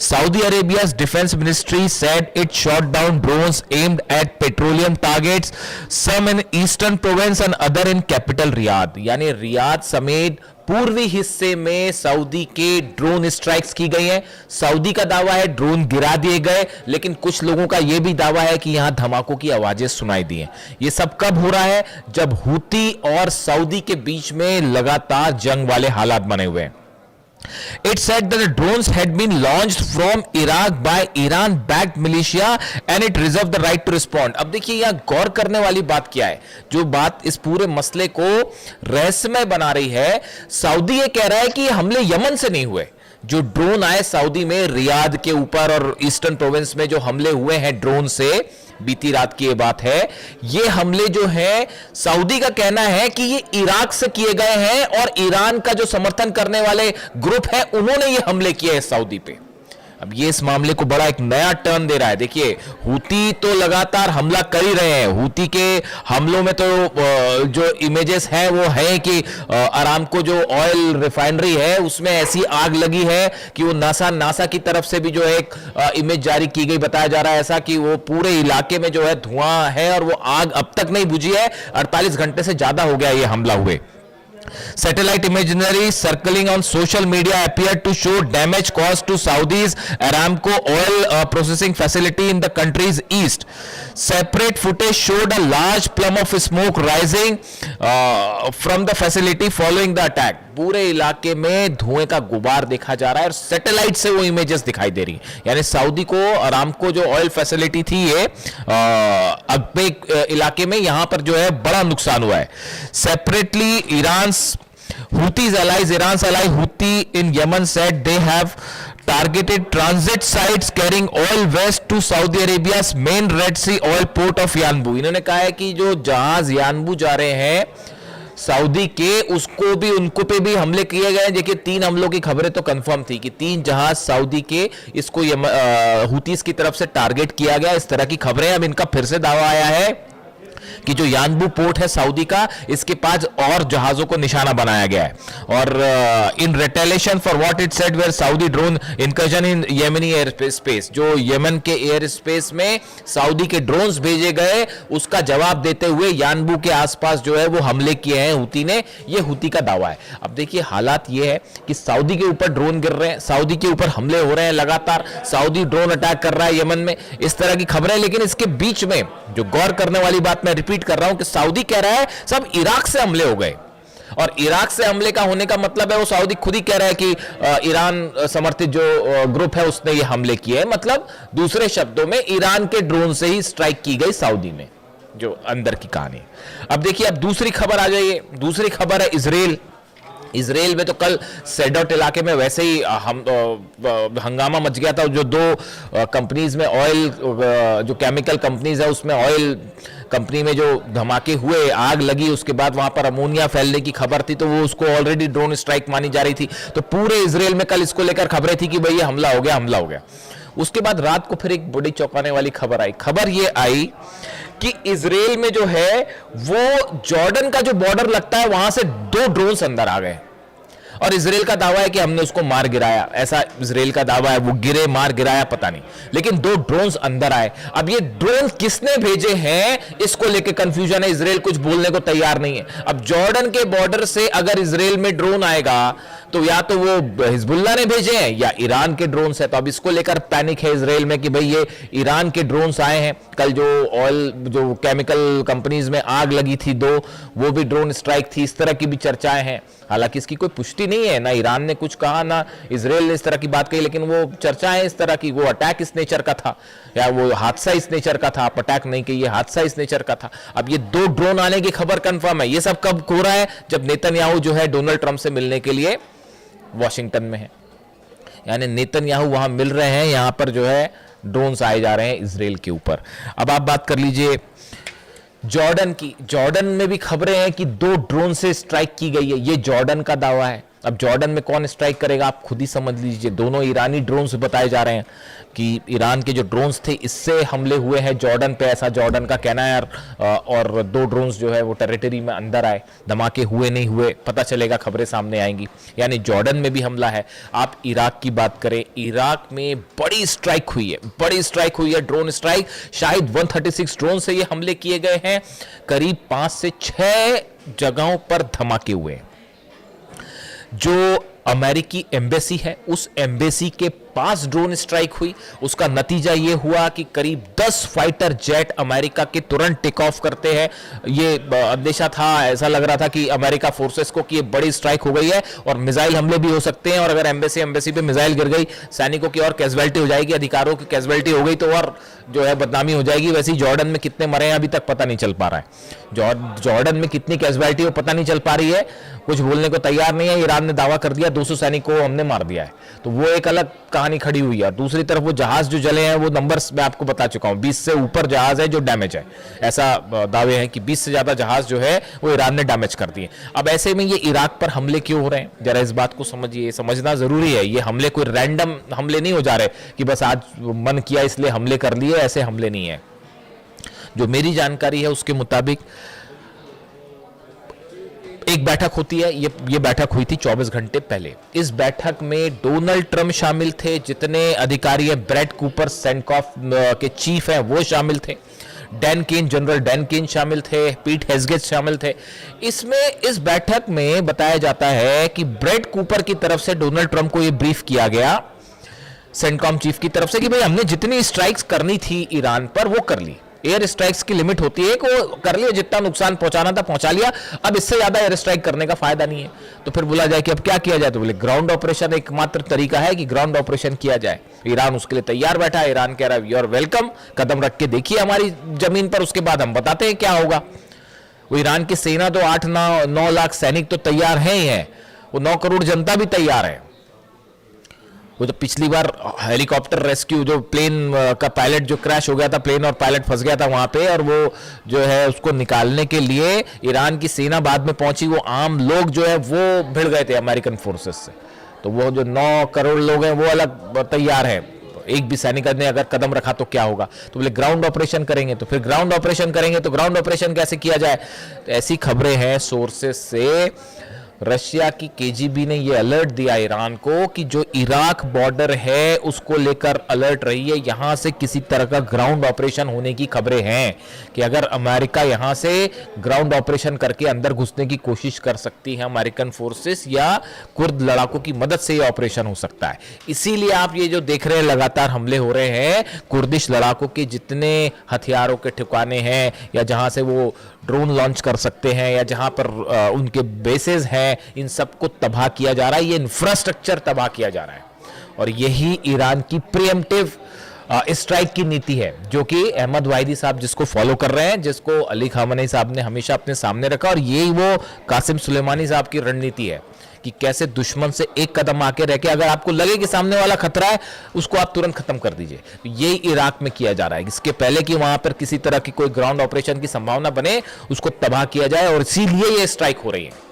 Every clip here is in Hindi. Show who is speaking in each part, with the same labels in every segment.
Speaker 1: Saudi Arabia's defense ministry said it shot down drones aimed at petroleum targets, some in eastern province and other in capital Riyadh. यानी रियाद समेत पूर्वी हिस्से में सऊदी के ड्रोन स्ट्राइक्स की गई हैं। सऊदी का दावा है ड्रोन गिरा दिए गए, लेकिन कुछ लोगों का यह भी दावा है कि यहां धमाकों की आवाजें सुनाई दी हैं। यह सब कब हो रहा है? जब हूती और सऊदी के बीच में लगातार जंग वाले हालात बने हुए हैं। It said that the drones had been launched from Iraq by Iran-backed militia and it reserved the right to respond. अब देखिए यहां गौर करने वाली बात क्या है, जो बात इस पूरे मसले को रहस्यमय बना रही है। सऊदी ये कह रहा है कि हमले यमन से नहीं हुए। जो ड्रोन आए सऊदी में रियाद के ऊपर और ईस्टर्न प्रोविंस में जो हमले हुए हैं ड्रोन से, बीती रात की ये बात है, ये हमले जो है सऊदी का कहना है कि ये इराक से किए गए हैं और ईरान का जो समर्थन करने वाले ग्रुप है उन्होंने ये हमले किए हैं सऊदी पे। अब ये इस मामले को बड़ा एक नया टर्न दे रहा है। देखिए हूती तो लगातार हमला कर ही रहे हैं। हूती के हमलों में तो जो इमेजेस हैं वो है कि अरामको जो ऑयल रिफाइनरी है उसमें ऐसी आग लगी है कि वो नासा की तरफ से भी जो एक इमेज जारी की गई, बताया जा रहा है ऐसा कि वो पूरे इलाके में जो है धुआं है और वो आग अब तक नहीं बुझी है। 48 घंटे से ज्यादा हो गया ये हमला हुए। Satellite imagery circling on social media appeared to show damage caused to Saudi's Aramco oil processing facility in the country's east. Separate footage showed a large plume of smoke rising from the facility following the attack. पूरे इलाके में धुएं का गुबार देखा जा रहा है और सैटेलाइट से वो इमेजेस दिखाई दे रही है। यानी सऊदी को अरामको जो ऑयल फैसिलिटी थी ये अगबे इलाके में, यहां पर जो है बड़ा नुकसान हुआ है। Separately Houthis allies, Iran's ally Houthi in Yemen said they have targeted transit sites carrying oil west to Saudi Arabia's main Red Sea oil port of Yanbu. इन्होंने कहा है कि जो जहाज यानबू जा रहे हैं सऊदी के, उसको भी उनको पे भी हमले किए गए। देखिए 3 हमलों की खबरें तो कंफर्म थी कि 3 जहाज सऊदी के इसको हूतीस की तरफ से टारगेट किया गया, इस तरह की खबरें। अब इनका फिर से दावा आया है कि जो यानबू पोर्ट है सऊदी का, इसके पास और जहाजों को निशाना बनाया गया है। और in retaliation for what it said where Saudi drone incursion in Yemeni air space, जो यमन के एयर स्पेस में सऊदी के ड्रोन्स भेजे गए, उसका जवाब देते हुए यानबू के आसपास जो है वो हमले किए हैं हूती ने। ये हूती का दावा है। अब देखिए हालात ये है कि सऊदी के ऊपर ड्रोन गिर रहे हैं, सऊदी के ऊपर हमले हो रहे हैं लगातार, सऊदी ड्रोन अटैक कर रहा है यमन में, इस तरह की खबरें। लेकिन इसके बीच में जो गौर करने वाली बात मैं रिपीट कर रहा हूं कि सऊदी कह रहा है सब इराक से हमले हो गए, और इराक से हमले का होने का मतलब है वो सऊदी खुद ही कह रहा है कि ईरान समर्थित जो ग्रुप है उसने ये हमले किए हैं। मतलब दूसरे शब्दों में ईरान के ड्रोन से ही स्ट्राइक की गई सऊदी में, जो अंदर की कहानी। अब देखिए अब दूसरी खबर आ जाइए। दूसरी खबर है इजराइल में तो कल सेडोट इलाके में वैसे ही हंगामा मच गया था। जो 2 कंपनीज में ऑयल, जो केमिकल कंपनीज है उसमें ऑयल कंपनी में जो धमाके हुए, आग लगी, उसके बाद वहां पर अमोनिया फैलने की खबर थी, तो वो उसको ऑलरेडी ड्रोन स्ट्राइक मानी जा रही थी। तो पूरे इजराइल में कल इसको लेकर खबरें थी कि भाई ये हमला हो गया। उसके बाद रात को फिर एक बड़ी चौंकाने वाली खबर आई। खबर ये आई कि इजराइल में जो है वो जॉर्डन का जो बॉर्डर लगता है वहां से 2 ड्रोन्स अंदर आ गए, और इजराइल का दावा है कि हमने उसको मार गिराया। ऐसा इजराइल का दावा है, वो मार गिराया पता नहीं, लेकिन 2 ड्रोन्स अंदर आए। अब ये ड्रोन किसने भेजे हैं इसको लेके कंफ्यूजन है। इजराइल कुछ बोलने को तैयार नहीं है। अब जॉर्डन के बॉर्डर से अगर इजराइल में ड्रोन आएगा तो या तो वो हिजबुल्लाह ने भेजे हैं या ईरान के ड्रोन्स है। तो अब इसको लेकर पैनिक है इजराइल में कि भाई ये ईरान के ड्रोन्स आए हैं। कल जो ऑयल, जो केमिकल कंपनीज में आग लगी थी 2, वो भी ड्रोन स्ट्राइक थी, इस तरह की भी चर्चाएं हैं। हालांकि इसकी कोई पुष्टि नहीं है, ना ईरान ने कुछ कहा ना इजराइल ने इस तरह की बात कही, लेकिन वो चर्चाएं इस तरह की, वो अटैक इस नेचर का था या वो हादसा इस नेचर का था। आप अटैक नहीं कहिए, हादसा इस नेचर का था। अब ये 2 ड्रोन आने की खबर कंफर्म है। ये सब कब हो रहा है? जब नेतन्याहू जो है डोनाल्ड ट्रंप से मिलने के लिए वॉशिंगटन में है, यानी नेतन्याहू वहां मिल रहे हैं, यहां पर जो है ड्रोन्स आए जा रहे हैं इजराइल के ऊपर। अब आप बात कर लीजिए जॉर्डन की। जॉर्डन में भी खबरें हैं कि 2 ड्रोन से स्ट्राइक की गई है, ये जॉर्डन का दावा है। अब जॉर्डन में कौन स्ट्राइक करेगा आप खुद ही समझ लीजिए। दोनों ईरानी ड्रोन्स बताए जा रहे हैं कि ईरान के जो ड्रोन्स थे इससे हमले हुए हैं जॉर्डन पे, ऐसा जॉर्डन का कहना है। और 2 ड्रोन्स जो है वो टेरिटरी में अंदर आए, धमाके हुए नहीं हुए पता चलेगा, खबरें सामने आएंगी। यानी जॉर्डन में भी हमला है। आप इराक की बात करें, इराक में बड़ी स्ट्राइक हुई है, बड़ी स्ट्राइक हुई है, ड्रोन स्ट्राइक। शायद 136 ड्रोन से ये हमले किए गए हैं। करीब 5 से 6 जगहों पर धमाके हुए हैं। जो अमेरिकी एम्बेसी है उस एम्बेसी के पास ड्रोन स्ट्राइक हुई। उसका नतीजा यह हुआ कि करीब 10 फाइटर जेट अमेरिका के तुरंत टेक ऑफ करते हैं। ये अंदेशा था, ऐसा लग रहा था कि अमेरिका फोर्सेस को कि ये बड़ी स्ट्राइक हो गई है और मिसाइल हमले भी हो सकते हैं, और अगर एम्बेसी पे मिसाइल गिर गई, सैनिकों की और कैजुअलिटी हो जाएगी, अधिकारों की कैजुअलिटी हो गई तो और जो है बदनामी हो जाएगी। वैसे ही जॉर्डन में कितने मरे हैं अभी तक पता नहीं चल पा रहा है। जॉर्डन में कितनी कैजुअलिटी हो पता नहीं चल पा रही है, कुछ बोलने को तैयार नहीं है। ईरान ने दावा कर दिया 200 सैनिकों को हमने मार दिया है, तो वो एक अलग कहानी खड़ी हुई है। दूसरी तरफ वो जहाज जो जले हैं वो नंबर्स मैं आपको बता चुका हूं, 20 से ऊपर जहाज है जो डैमेज है। ऐसा दावे हैं कि 20 से ज्यादा जहाज जो है वो ईरान ने डैमेज कर दिए। अब ऐसे में ये इराक पर हमले क्यों हो रहे हैं, जरा इस बात को समझिए, समझना जरूरी है। ये हमले कोई रैंडम हमले नहीं हो जा रहे कि बस आज मन किया इसलिए हमले कर लिए, ऐसे हमले नहीं है। जो मेरी जानकारी है उसके मुताबिक एक बैठक होती है, ये बैठक हुई थी 24 घंटे पहले। इस बैठक में डोनाल्ड ट्रंप शामिल थे, जितने अधिकारी हैं, ब्रेड कूपर सेंटकॉफ के चीफ हैं वो शामिल थे, Dan Caine, general Dan Caine शामिल थे, पीट हेग्सेथ शामिल थे। इस बैठक में बताया जाता है कि ब्रेड कूपर की तरफ से डोनाल्ड ट्रंप को यह ब्रीफ किया गया सेंटकॉम चीफ की तरफ से कि भाई हमने जितनी स्ट्राइक्स करनी थी ईरान पर वो कर ली। एयर स्ट्राइक्स की लिमिट होती है कि वो कर लिया, जितना नुकसान पहुंचाना था पहुंचा लिया, अब इससे ज्यादा एयर स्ट्राइक करने का फायदा नहीं है। तो फिर बोला जाए कि अब क्या किया जाए, तो बोले ग्राउंड ऑपरेशन एकमात्र तरीका है कि ग्राउंड ऑपरेशन किया जाए। ईरान उसके लिए तैयार बैठा है। ईरान कह रहा है यू आर वेलकम, कदम रख के देखिए हमारी जमीन पर, उसके बाद हम बताते हैं क्या होगा। वो ईरान की सेना तो 8-9 लाख सैनिक तो तैयार है ही है, वो 9 करोड़ जनता भी तैयार है। वो तो पिछली बार हेलीकॉप्टर रेस्क्यू, जो प्लेन का पायलट जो क्रैश हो गया था, प्लेन और पायलट फंस गया था वहां पे, और वो जो है उसको निकालने के लिए ईरान की सेना बाद में पहुंची, वो आम लोग जो है वो भिड़ गए थे अमेरिकन फोर्सेस से। तो वो जो 9 करोड़ लोग हैं वो अलग तैयार है। एक भी सैनिक ने अगर कदम रखा तो क्या होगा, तो बोले ग्राउंड ऑपरेशन करेंगे। तो फिर ग्राउंड ऑपरेशन करेंगे तो ग्राउंड ऑपरेशन कैसे किया जाए, तो ऐसी खबरें हैं सोर्सेस से। रशिया की केजीबी ने यह अलर्ट दिया ईरान को कि जो इराक बॉर्डर है उसको लेकर अलर्ट रहिए, यहां से किसी तरह का ग्राउंड ऑपरेशन होने की खबरें हैं कि अगर अमेरिका यहां से ग्राउंड ऑपरेशन करके अंदर घुसने की कोशिश कर सकती है अमेरिकन फोर्सेस, या कुर्द लड़ाकों की मदद से यह ऑपरेशन हो सकता है। इसीलिए आप ये जो देख रहे हैं लगातार हमले हो रहे हैं, कुर्दिश लड़ाकों के जितने हथियारों के ठिकाने हैं या जहां से वो ड्रोन लॉन्च कर सकते हैं या जहां पर उनके बेसेस हैं, इन सबको तबाह किया जा रहा है। ये इंफ्रास्ट्रक्चर तबाह किया जा रहा है, और यही ईरान की प्रीएम्प्टिव स्ट्राइक की नीति है, जो कि अहमद वाहिदी साहब जिसको फॉलो कर रहे हैं, जिसको अली खामनेई साहब ने हमेशा अपने सामने रखा, और यही वो कासिम सुलेमानी साहब की रणनीति है कि कैसे दुश्मन से एक कदम आके रह के अगर आपको लगे कि सामने वाला खतरा है उसको आप तुरंत खत्म कर दीजिए। तो यही इराक में किया जा रहा है, इसके पहले कि वहां पर किसी तरह की कोई ग्राउंड ऑपरेशन की संभावना बने, उसको तबाह किया जाए, और इसीलिए ये स्ट्राइक हो रही है।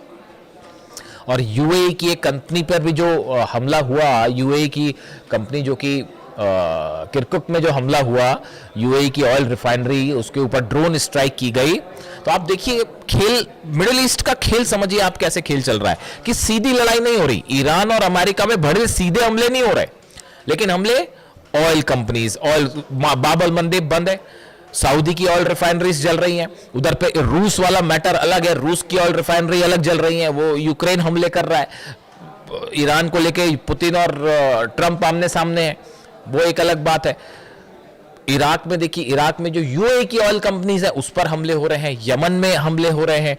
Speaker 1: और यूएई की एक कंपनी पर भी जो हमला हुआ, यूएई की कंपनी जो कि किरकुक में जो हमला हुआ, यूएई की ऑयल रिफाइनरी, उसके ऊपर ड्रोन स्ट्राइक की गई। तो आप देखिए खेल, मिडिल ईस्ट का खेल समझिए आप कैसे खेल चल रहा है कि सीधी लड़ाई नहीं हो रही। ईरान और अमेरिका में बड़े सीधे हमले नहीं हो रहे, लेकिन हमले ऑयल कंपनीज, ऑयल बाबल मंदेब बंद है, सऊदी की ऑयल रिफाइनरीज जल रही हैं, उधर पे रूस वाला मैटर अलग है, रूस की ऑयल रिफाइनरी अलग जल रही है, वो यूक्रेन हमले कर रहा है, ईरान को लेके पुतिन और ट्रंप आमने सामने है, वो एक अलग बात है। इराक में देखिए, इराक में जो यूएई की ऑयल कंपनीज है उस पर हमले हो रहे हैं, यमन में हमले हो रहे हैं,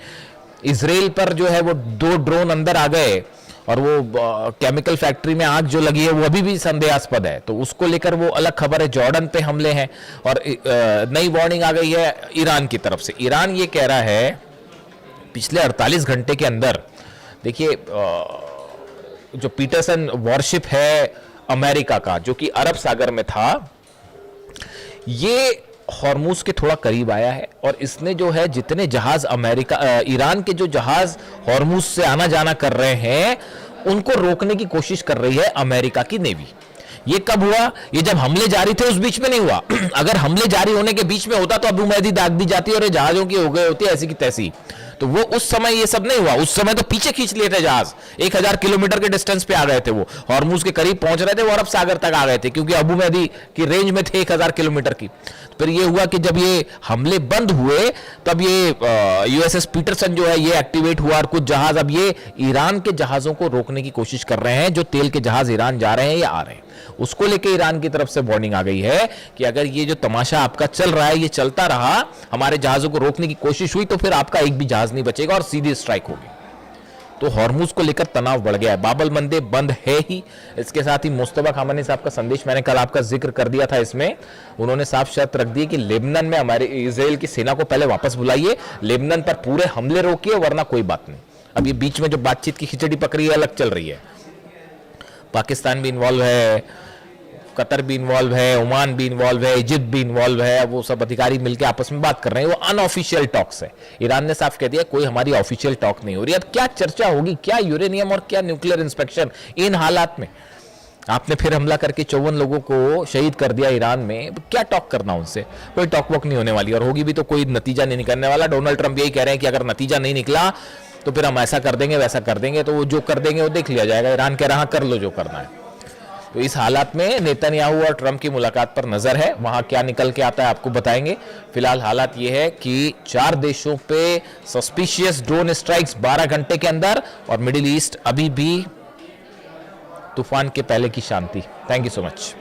Speaker 1: इजराइल पर जो है वो 2 ड्रोन अंदर आ गए, और वो केमिकल फैक्ट्री में आग जो लगी है वो अभी भी संदेहास्पद है, तो उसको लेकर वो अलग खबर है। जॉर्डन पे हमले हैं, और नई वार्निंग आ गई है ईरान की तरफ से। ईरान ये कह रहा है पिछले 48 घंटे के अंदर, देखिए जो पीटरसन वॉरशिप है अमेरिका का, जो कि अरब सागर में था, ये हॉर्मुज के थोड़ा करीब आया है, और इसने जो है जितने जहाज ईरान के जो जहाज हॉर्मुज से आना जाना कर रहे हैं उनको रोकने की कोशिश कर रही है अमेरिका की नेवी। ये कब हुआ? ये जब हमले जारी थे उस बीच में नहीं हुआ। अगर हमले जारी होने के बीच में होता तो अबू महदी दाग दी जाती और ये जहाजों की हो गई होती ऐसी की तैसी। तो वो उस समय ये सब नहीं हुआ, उस समय तो पीछे खींच लिए थे जहाज, 1000 किलोमीटर के डिस्टेंस पे आ गए थे वो, हॉर्मुज के करीब पहुंच रहे थे, वो अरब सागर तक आ गए थे क्योंकि अबू महदी की रेंज में थे 1000 किलोमीटर की। फिर ये हुआ कि जब ये हमले बंद हुए तब ये यूएसएस पीटरसन जो है ये एक्टिवेट हुआ और कुछ जहाज अब ये ईरान के जहाजों को रोकने की कोशिश कर रहे हैं, जो तेल के जहाज ईरान जा रहे हैं या आ रहे हैं। उसको लेके ईरान की तरफ से वार्निंग आ गई है कि अगर ये जो तमाशा आपका चल रहा है ये चलता रहा, हमारे जहाजों को रोकने की कोशिश हुई तो फिर आपका एक भी जहाज नहीं बचेगा और सीधी स्ट्राइक होगी। तो हॉर्मुज को लेकर तनाव बढ़ गया है, बाबल मंदे बंद है ही। इसके साथ ही मुस्तफा खामनी साहब का संदेश मैंने कल आपका जिक्र कर दिया था, इसमें उन्होंने साफ शर्त रख दी कि लेबनान में हमारे इजराइल की सेना को पहले वापस बुलाइए, लेबनान पर पूरे हमले रोकिए, वरना कोई बात नहीं। अब ये बीच में जो बातचीत की खिचड़ी पकड़ी है अलग चल रही है, पाकिस्तान भी इन्वॉल्व है, कतर भी इन्वॉल्व है, ओमान भी इन्वॉल्व है, इजिप्ट भी इन्वॉल्व है। वो सब अधिकारी मिलकर आपस में बात कर रहे हैं, वो अनऑफिशियल टॉक्स है। ईरान ने साफ कह दिया कोई हमारी ऑफिशियल टॉक नहीं हो रही। अब क्या चर्चा होगी, क्या यूरेनियम और क्या न्यूक्लियर इंस्पेक्शन इन हालात में? आपने फिर हमला करके 54 लोगों को शहीद कर दिया ईरान में, क्या टॉक करना उनसे? कोई टॉक वॉक नहीं होने वाली, और होगी भी तो कोई नतीजा नहीं निकलने वाला। डोनाल्ड ट्रंप यही कह रहे हैं कि अगर नतीजा नहीं निकला तो फिर हम ऐसा कर देंगे वैसा कर देंगे, तो वो जो कर देंगे वो देख लिया जाएगा। ईरान कह रहा कर लो जो करना है। तो इस हालात में नेतन्याहू और ट्रंप की मुलाकात पर नजर है, वहां क्या निकल के आता है आपको बताएंगे। फिलहाल हालात ये है कि 4 देशों पे सस्पिशियस ड्रोन स्ट्राइक्स 12 घंटे के अंदर, और मिडिल ईस्ट अभी भी तूफान के पहले की शांति। Thank you so much.